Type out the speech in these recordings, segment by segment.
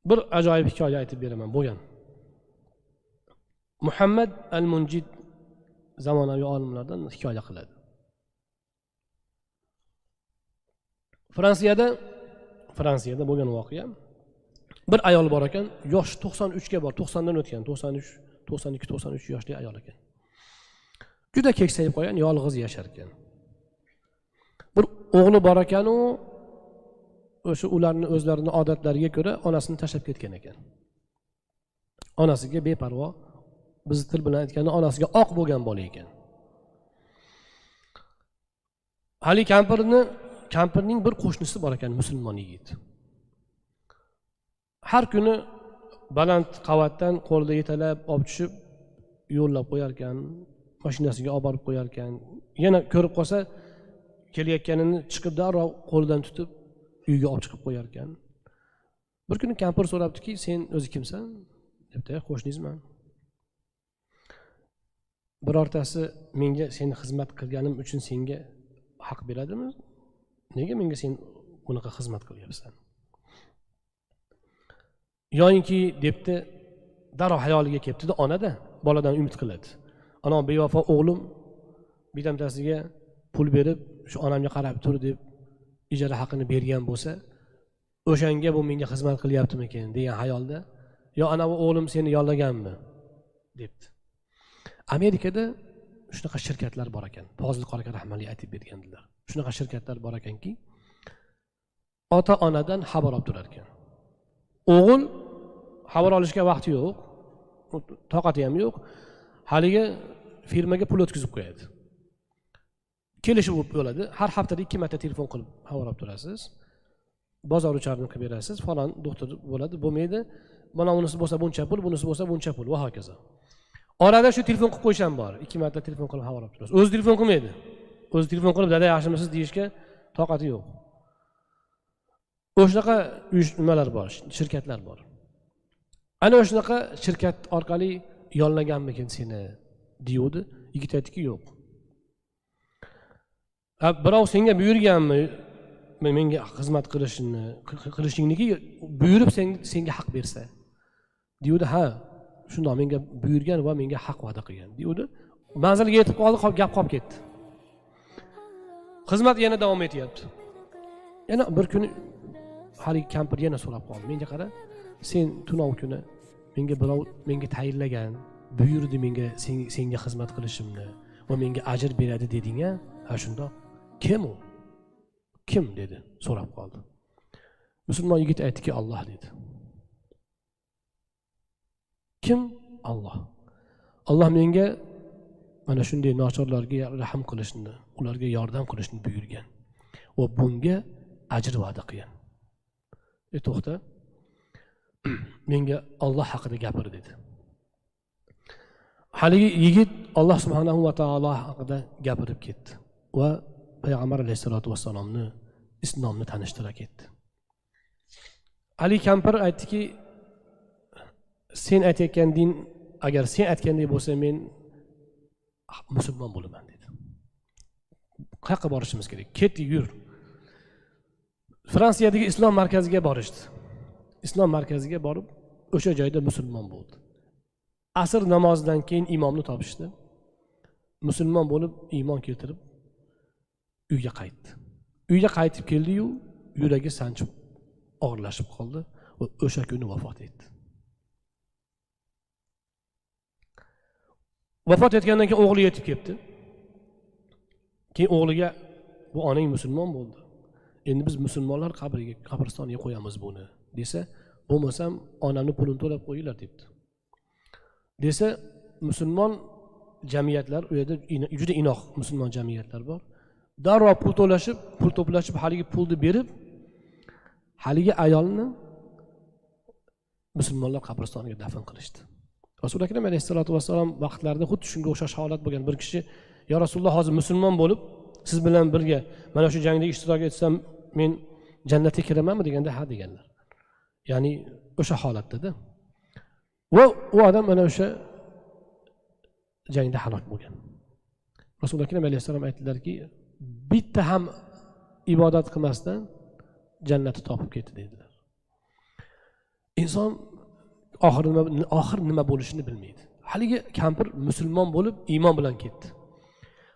Bir ajoyib hikoya aytib beraman bo'lgan. Muhammad al-Munjid zamonaviy olimlardan hikoya qiladi. Fransiyada bo'lgan voqea. Bir ayol bor ekan, yosh 93 ga bor, 90 dan o'tgan, 92-93 yoshli ayol ekan. Juda keksayib qo'ygan, yolg'iz yashar ekan. Bir o'g'li bor ekan, u o'sha ularning o'zlarining odatlariga ko'ra onasini tashlab ketgan ekan. Onasiga beparvo, biz til bilan aytganda onasiga oq bo'lgan bola ekan. Hali kampirning bir qo'shnisi bor ekan, musulmon yigit. Har kuni baland qavatdan qo'lida yetalab olib tushib yo'llab qo'yar ekan, mashinasiga olib borib qo'yar ekan. Yana ko'rib qolsa, kelayotganini chiqib darrov qo'lidan tutib uyga olib chiqib qo'yar ekan. Bir kuni kampir so'rabdiki, "Sen o'zi kimsan?" debdi. "Qo'shningizman." "Birortasi menga seni xizmat qilganim uchun senga haq beradimi? Nega menga sen bunaqa xizmat qilyapsan?" Yo'inki debdi, darrov hayoliga kelibdi-da, onada boladan umid qiladi. Ana bevafo o'g'lim bitamtasiga pul berib, shu onamga qarab tur deb ijara haqini bergan bo'lsa, o'shanga bu menga xizmat qilyaptimikin degan hayolda, "Yo ana bu o'g'lim seni yollaganmi?" debdi. Amerikada shunaqa shirkatlar bor ekan. Fozil Qoraka rahmatli aytib bergandilar. Shunaqa shirkatlar bor ekanki, ota-onadan xabar olib turar ekan. O'g'il xabar olishga vaqti yo'q, toqati ham yo'q. Haliga firmaga pul o'tkazib qo'yadi. Kelishib bo'ladi. Har haftada 2 marta telefon qilib xabar olib turasiz. Bozor ucharini qilib berasiz. Falon doktor bo'ladi, bo'lmaydi. Mana unisi bo'lsa buncha pul, bunisi bo'lsa buncha pul va hokazo. Orada shu telefon qilib qo'yisham bor. 2 marta telefon qilib xabar olib turasiz. O'zi telefon qilmaydi. O'zi telefon qilib, "Dada, yaxshimisiz?" deyishga toqati yo'q. O'shaqa nimalar bor, shirkatlar bor. Ana o'shaqa shirkat orqali yollaganmikin seni deydi. Yigit aytdiki, "Yo'q." Birov senga buyurganmi menga xizmat qilishingniki buyurib senga haq bersa? Deydi, "Ha, shundoq menga buyurgan va menga haq va'da qilgan." deydi. Manzilga yetib qoldi, gap qolib ketdi. Xizmat yana davom etyapti. Yana bir kuni hali kampir yana so'rab qoldi. "Menga qara, sen tunov kuni menga tayinlagan, buyurdi menga senga xizmat qilishimni va menga ajr beradi deding-a? Ha shundoq. Kim u? Kim?" dedi, so'rab qoldi. Musulmon yigit aytdiki, "Alloh" dedi. Kim? Alloh. Alloh menga mana shunday nochorlarga rahim qilishni, ularga yordam qilishni buyurgan va bunga ajr va'da qilgan. To'xta. Menga Alloh haqida gapir dedi. Haligi yigit Alloh subhanahu va taolo haqida gapirib ketdi va payg'ambar alayhisolatu vassalomni, islomni tanishtira ketdi. Ali kampir aytdiki, "Sen aytayotgan din, agar sen aytgandek bo'lsa, men musulmon bo'laman" dedi. "Qayerga borishimiz kerak? Ket, yur." Fransiyadagi islom markaziga borishdi. Islom markaziga borib, o'sha joyda musulmon bo'ldi. Asr namozidan keyin imomni topishdi. Musulmon bo'lib, iymon keltirib uyga qaytdi. Uyga qaytib keldi-yu, yuragi sanchib og'irlashib qoldi va o'sha kuni vafot etdi. Vafot etgandan keyin o'g'li yetib keldi. Keyin o'g'liga, "Bu onang musulmon bo'ldi. Endi biz musulmonlar qabristoniga qo'yamiz buni" desa, "Bo'lmasam onamni pulini to'lab qo'yinglar" debdi. Desa, musulmon jamiyatlar, u yerda juda inoq musulmon jamiyatlar bor. Darrov pul to'plashib, haligi pulni berib, haligi ayolni musulmonlar qabristoniga dafn qilishdi. Rasul akram alayhissalatu vassalom vaqtlarida xuddi shunga o'xshash holat bo'lgan. Bir kishi, "Ya Rasululloh, hozir musulmon bo'lib, siz bilan birga mana shu jangda ishtirok etsam, men jannatga kiramanmi?" deganda, "Ha" deganlar. Ya'ni o'sha holatda-da. Va u odam mana o'sha jangda halok bo'lgan. Rasul akram alayhissalom aytdilarki, "Bitta ham ibodat qilmasdan jannatni topib ketdi" dedilar. inson oxir nima bo'lishini bilmaydi. Haligi kampir musulmon bo'lib iymon bilan ketdi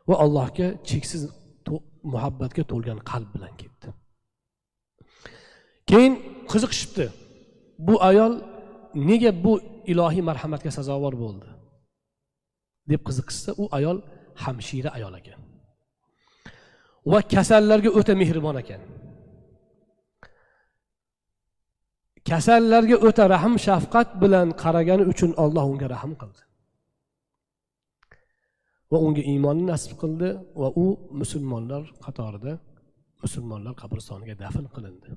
va Allohga cheksiz muhabbatga to'lgan qalb bilan ketdi. Keyin qiziqishibdi. Bu ayol nega bu ilohiy marhamatga sazovor bo'ldi deb qiziqishsa, u ayol hamshira ayol ekan va kasallarga o'ta mehribon ekan. Kasallarga o'ta rahm shafqat bilan qaragani uchun Alloh unga rahm qildi va unga iymonni nasib qildi va u musulmonlar qatorida, musulmonlar qabristoniga dafn qilindi.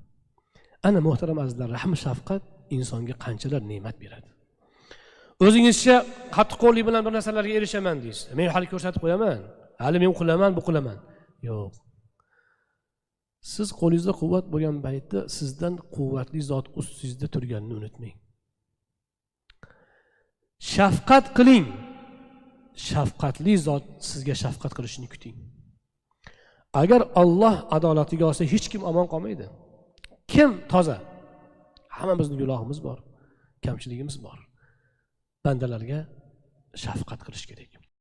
Ana muhtaram azizlar, rahm shafqat insonga qanchalar ne'mat beradi. O'zingizcha qattiqqo'llik bilan bir narsalarga erishaman deysiz. Men hali ko'rsatib qo'yaman, hali men qilaman, bu qilaman. Yo'q. Siz qo'lingizda quvvat bo'lgan paytda sizdan quvvatli zot ustingizda turganini unutmang. Shafqat qiling. Shafqatli zot sizga shafqat qilishini kuting. Agar Alloh adolatiga olsa, hech kim omon qolmaydi. Kim toza? Hammamizning gunohimiz bor, kamchiligimiz bor. Bandalarga shafqat qilish kerak.